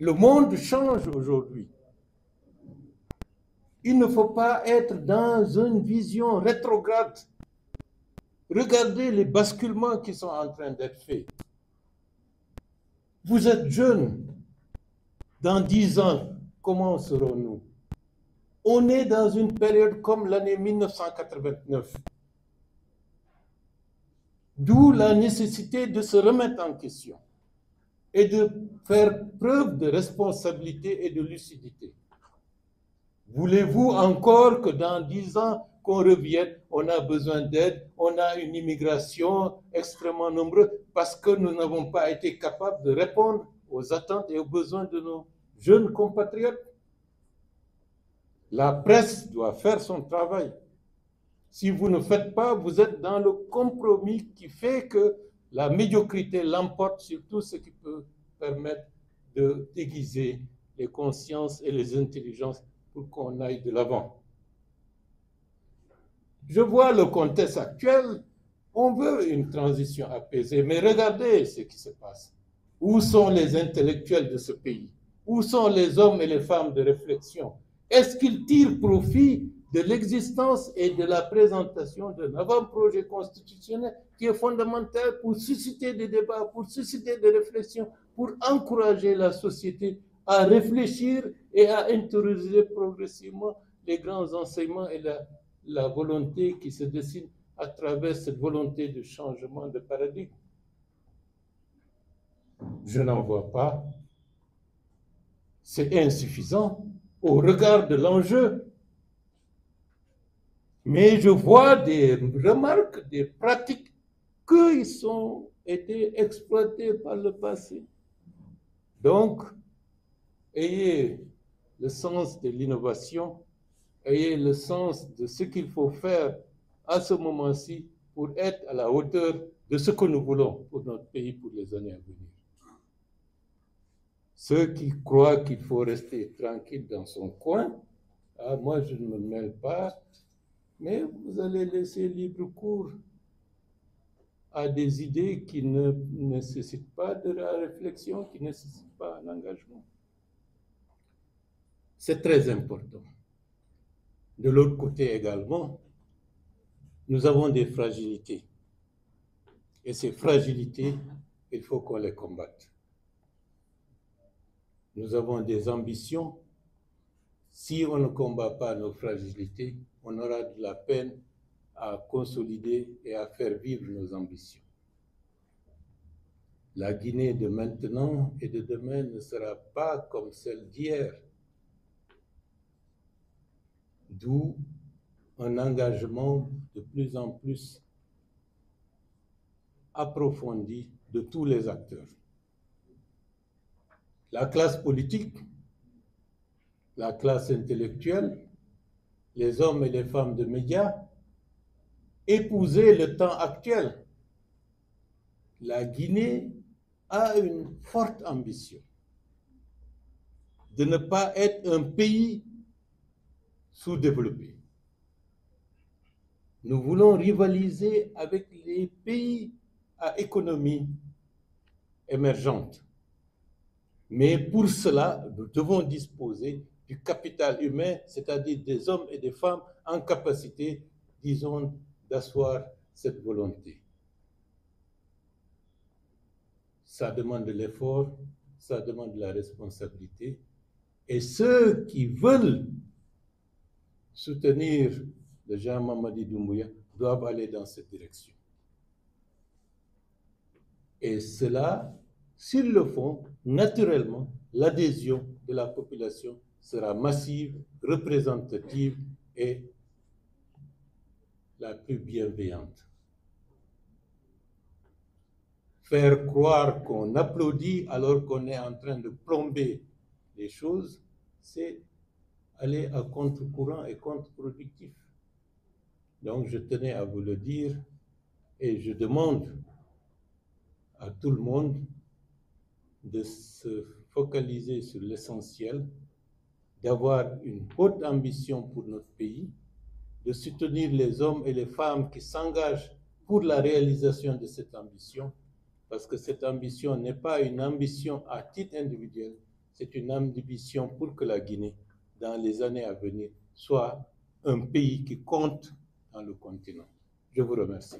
Le monde change aujourd'hui. Il ne faut pas être dans une vision rétrograde. Regardez les basculements qui sont en train d'être faits. Vous êtes jeunes. Dans 10 ans, comment serons-nous? On est dans une période comme l'année 1989. D'où la nécessité de se remettre en question et de faire preuve de responsabilité et de lucidité. Voulez-vous encore que dans 10 ans, qu'on revienne, on a besoin d'aide, on a une immigration extrêmement nombreuse parce que nous n'avons pas été capables de répondre aux attentes et aux besoins de nos jeunes compatriotes? La presse doit faire son travail. Si vous ne faites pas, vous êtes dans le compromis qui fait que la médiocrité l'emporte sur tout ce qui peut permettre de déguiser les consciences et les intelligences pour qu'on aille de l'avant. Je vois le contexte actuel, on veut une transition apaisée, mais regardez ce qui se passe. Où sont les intellectuels de ce pays? Où sont les hommes et les femmes de réflexion? Est-ce qu'ils tirent profit de l'existence et de la présentation d'un avant-projet constitutionnel qui est fondamental pour susciter des débats, pour susciter des réflexions, pour encourager la société à réfléchir et à intérioriser progressivement les grands enseignements et la volonté qui se dessine à travers cette volonté de changement de paradigme? Je n'en vois pas. C'est insuffisant au regard de l'enjeu. Mais je vois des remarques, des pratiques qui ont été exploitées par le passé. Donc, ayez le sens de l'innovation, ayez le sens de ce qu'il faut faire à ce moment-ci pour être à la hauteur de ce que nous voulons pour notre pays pour les années à venir. Ceux qui croient qu'il faut rester tranquille dans son coin, moi je ne me mêle pas, mais vous allez laisser libre cours à des idées qui ne nécessitent pas de la réflexion, qui ne nécessitent pas un engagement. C'est très important. De l'autre côté également, nous avons des fragilités. Et ces fragilités, il faut qu'on les combatte. Nous avons des ambitions. Si on ne combat pas nos fragilités, on aura de la peine à consolider et à faire vivre nos ambitions. La Guinée de maintenant et de demain ne sera pas comme celle d'hier. D'où un engagement de plus en plus approfondi de tous les acteurs. La classe politique, la classe intellectuelle, les hommes et les femmes de médias, épouser le temps actuel. La Guinée a une forte ambition de ne pas être un pays sous-développé. Nous voulons rivaliser avec les pays à économie émergente. Mais pour cela, nous devons disposer du capital humain, c'est-à-dire des hommes et des femmes en capacité, disons, d'asseoir cette volonté. Ça demande de l'effort, ça demande de la responsabilité. Et ceux qui veulent soutenir le Jean-Mamadi Doumbouya doivent aller dans cette direction. Et cela, s'ils le font, naturellement, l'adhésion de la population sera massive, représentative et la plus bienveillante. Faire croire qu'on applaudit alors qu'on est en train de plomber les choses, c'est aller à contre-courant et contre-productif. Donc je tenais à vous le dire et je demande à tout le monde de se focaliser sur l'essentiel, d'avoir une haute ambition pour notre pays, de soutenir les hommes et les femmes qui s'engagent pour la réalisation de cette ambition, parce que cette ambition n'est pas une ambition à titre individuel, c'est une ambition pour que la Guinée, dans les années à venir, soit un pays qui compte dans le continent. Je vous remercie.